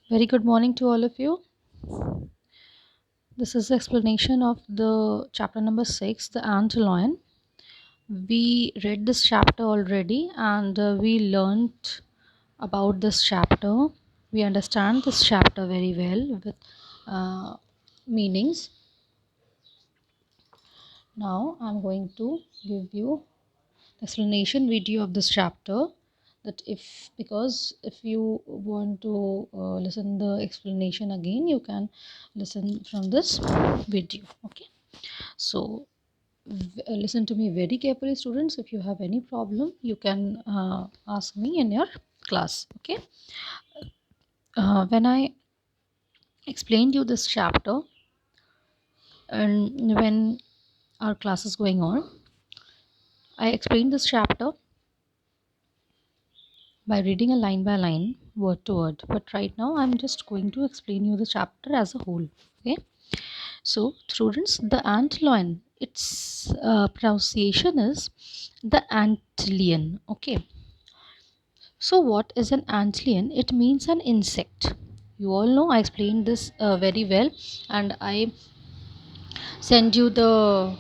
Very good morning to all of you. This is the explanation of the chapter number 6, the ant lion. We read this chapter already and we learned about this chapter. We understand this chapter very well with meanings. Now I'm going to give you explanation video of this chapter, that if because if you want to listen the explanation again, you can listen from this video. Okay, so listen to me very carefully, students. If you have any problem, you can ask me in your class. Okay, when I explained you this chapter and when our class is going on, I explained this chapter by reading a line by line, word to word. But right now, I'm just going to explain you the chapter as a whole. Okay. So, students, the antlion, its pronunciation is the antlion. Okay. So, what is an antlion? It means an insect. You all know I explained this very well, and I send you the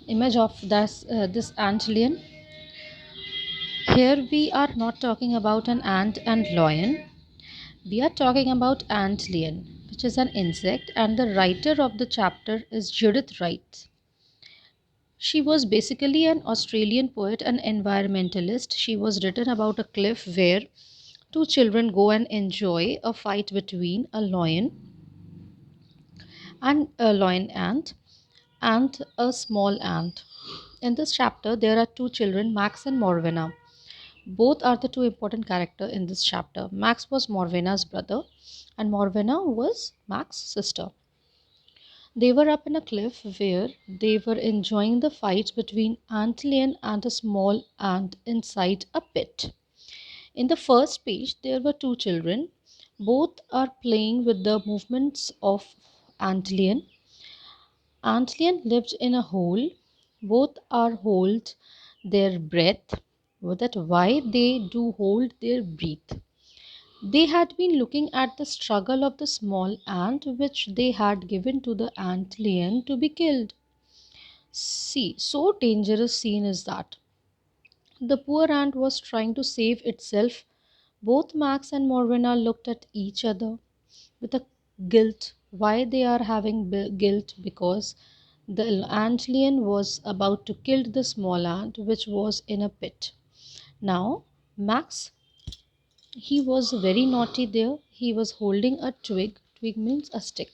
image of this antlion. Here we are not talking about an ant and lion. We are talking about antlion, which is an insect, and the writer of the chapter is Judith Wright. She was basically an Australian poet and environmentalist. She was written about a cliff where two children go and enjoy a fight between a lion ant and a small ant. In this chapter, there are two children, Max and Morvena. Both are the two important characters in this chapter. Max was Morvena's brother, and Morvena was Max's sister. They were up in a cliff where they were enjoying the fight between antlion and a small ant inside a pit. In the first page, there were two children. Both are playing with the movements of antlion. Antlion lived in a hole. Both are hold their breath. That why they do hold their breath. They had been looking at the struggle of the small ant which they had given to the antlion to be killed. See, so dangerous scene is that. The poor ant was trying to save itself. Both Max and Morvena looked at each other with a guilt. Why they are having guilt? Because the antlion was about to kill the small ant which was in a pit. Now, Max, he was very naughty there. He was holding a twig means a stick,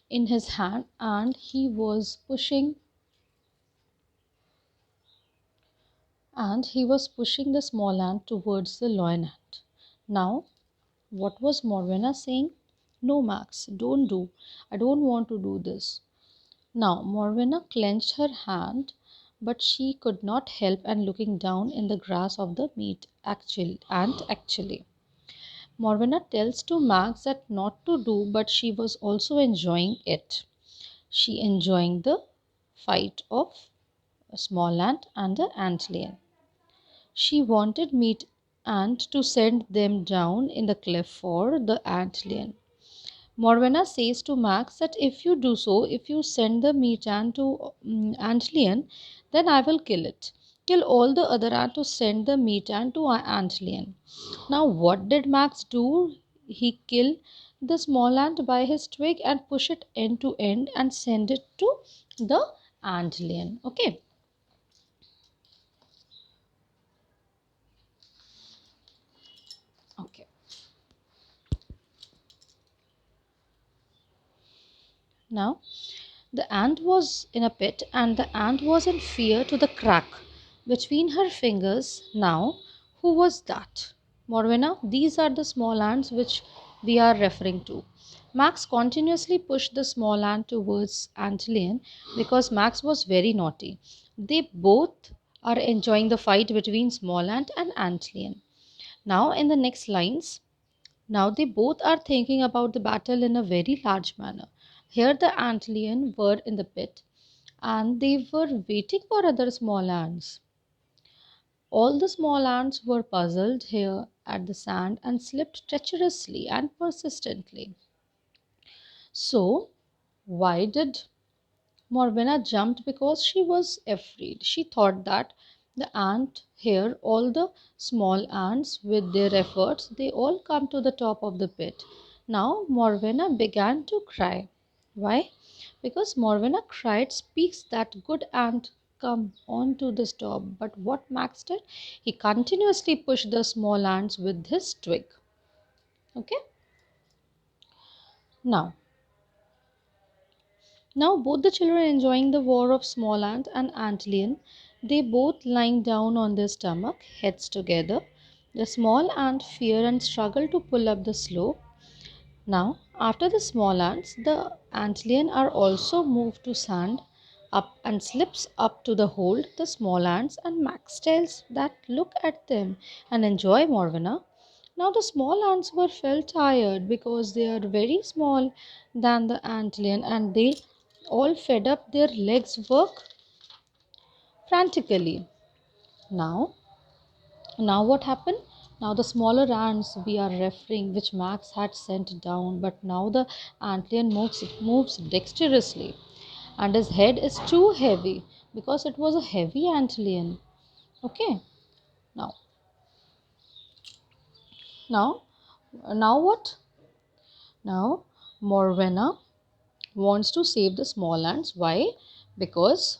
in his hand, and he was pushing the small ant towards the lion ant. Now, what was Morvena saying? No, Max, don't do. I don't want to do this. Now, Morvena clenched her hand, but she could not help and looking down in the grass of the ant actually. Morvena tells to Max that not to do, but she was also enjoying it. She enjoying the fight of a small ant and the antlion. She wanted meat ant to send them down in the cliff for the antlion. Morvena says to Max that if you do so, if you send the meat ant to antlion, then I will kill it. Kill all the other ant to send the meat ant to antlion. Now, what did Max do? He killed the small ant by his twig and push it end to end and send it to the antlion. Okay. Okay. Now, the ant was in a pit and the ant was in fear to the crack between her fingers. Now, who was that? Morvena, these are the small ants which we are referring to. Max continuously pushed the small ant towards Antlion because Max was very naughty. They both are enjoying the fight between small ant and Antlion. Now, in the next lines, now they both are thinking about the battle in a very large manner. Here the antlion were in the pit and they were waiting for other small ants. All the small ants were puzzled here at the sand and slipped treacherously and persistently. So, why did Morvena jumped? Because she was afraid. She thought that the ant here, all the small ants with their efforts, they all come to the top of the pit. Now Morvena began to cry. Why? Because Morvena cried speaks that good ant come on to the top. But what Max did? He continuously pushed the small ants with his twig. Okay? Now Now both the children enjoying the war of small ant and antlion, they both lying down on their stomach, heads together. The small ant fear and struggle to pull up the slope. Now, after the small ants, the antlion are also moved to sand up and slips up to the hold the small ants and Max tells that look at them and enjoy Morvana. Now the small ants were felt tired because they are very small than the antlion and they all fed up their legs work frantically. Now now what happened? Now the smaller ants we are referring which Max had sent down, but now the antlion moves dexterously and his head is too heavy because it was a heavy antlion. Okay, now now now what? Now Morvena wants to save the small ants. Why? Because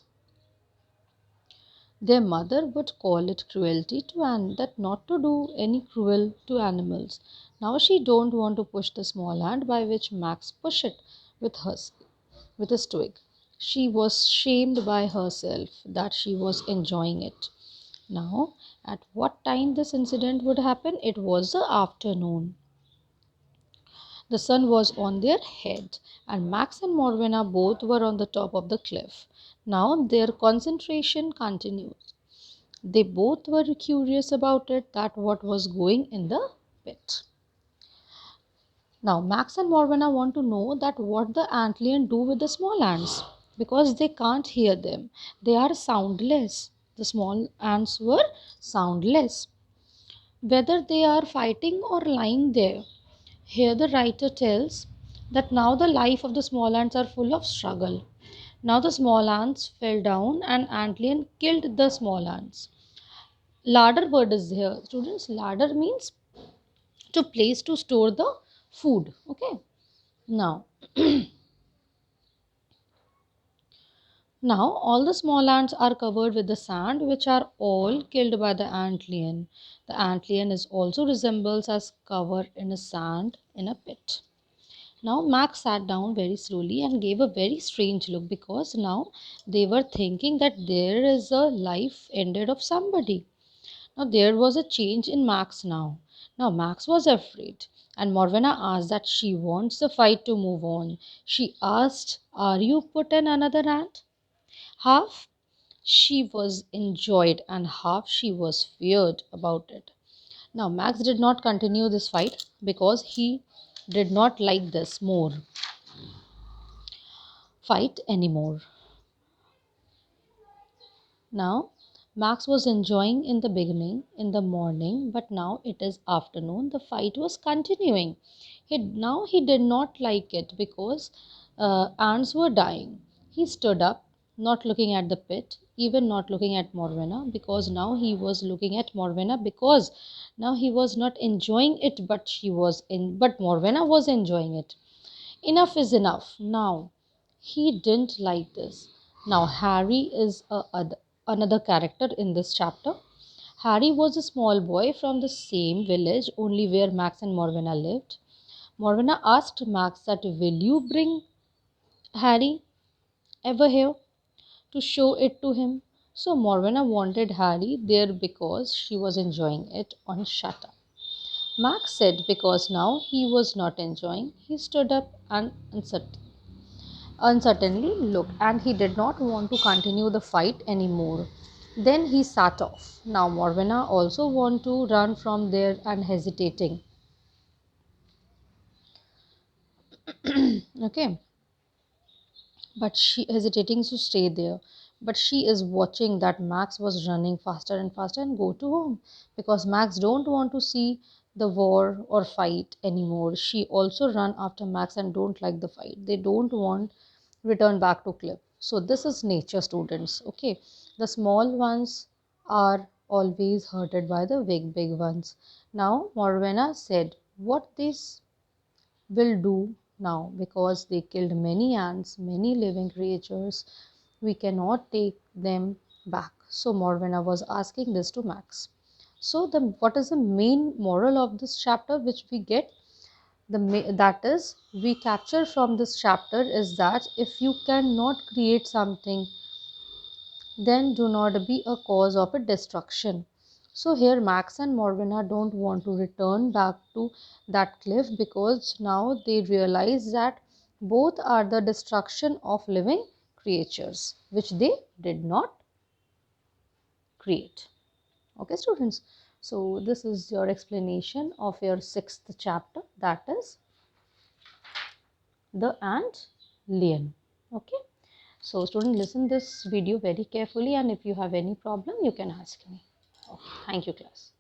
their mother would call it cruelty to that not to do any cruel to animals. Now she don't want to push the small ant by which Max push it with hers with his twig. She was shamed by herself that she was enjoying it. Now, at what time this incident would happen? It was the afternoon. The sun was on their head, and Max and Morvena both were on the top of the cliff. Now their concentration continues. They both were curious about it, that what was going in the pit. Now Max and Morvena want to know that what the antlion do with the small ants because they can't hear them. They are soundless. The small ants were soundless. Whether they are fighting or lying there. Here the writer tells that now the life of the small ants are full of struggle. Now the small ants fell down and antlion killed the small ants. Larder word is here. Students, larder means to place to store the food. Okay. Now, now all the small ants are covered with the sand, which are all killed by the antlion. The antlion is also resembles as covered in a sand in a pit. Now Max sat down very slowly and gave a very strange look because now they were thinking that there is a life ended of somebody. Now there was a change in Max now. Now Max was afraid, and Morvena asked that she wants the fight to move on. She asked, "Are you put in another ant?" Half she was enjoyed and half she was feared about it. Now Max did not continue this fight because he did not like this more fight anymore. Now, Max was enjoying in the beginning, in the morning, but now it is afternoon. The fight was continuing. Now he did not like it because ants were dying. He stood up, not looking at the pit, even not looking at Morvena, because now he was looking at Morvena because now he was not enjoying it, but but Morvena was enjoying it. Enough is enough. Now he didn't like this. Now Harry is another character in this chapter. Harry was a small boy from the same village, only where Max and Morvena lived. Morvena asked Max that will you bring Harry ever here to show it to him? So Morvena wanted Harry there because she was enjoying it on Shut Up. Max said because now he was not enjoying, he stood up and uncertainly looked and he did not want to continue the fight anymore. Then he sat off. Now Morvena also want to run from there and hesitating. Okay, but she hesitating to stay there. but she is watching that Max was running faster and faster and go to home, because Max don't want to see the war or fight anymore. She also run after Max and don't like the fight. They don't want return back to cliff. So this is nature, students. Okay, the small ones are always hurted by the big ones. Now Morvena said what this will do now, because they killed many ants, many living creatures. We cannot take them back. So Morvena was asking this to Max. So the what is the main moral of this chapter which we get? That is we capture from this chapter is that if you cannot create something, then do not be a cause of a destruction. So here Max and Morvina don't want to return back to that cliff, because now they realize that both are the destruction of living creatures which they did not create. Okay, students. So this is your explanation of your sixth chapter, that is the ant lion. Okay. So student, listen this video very carefully, and if you have any problem you can ask me. Okay. Thank you, class.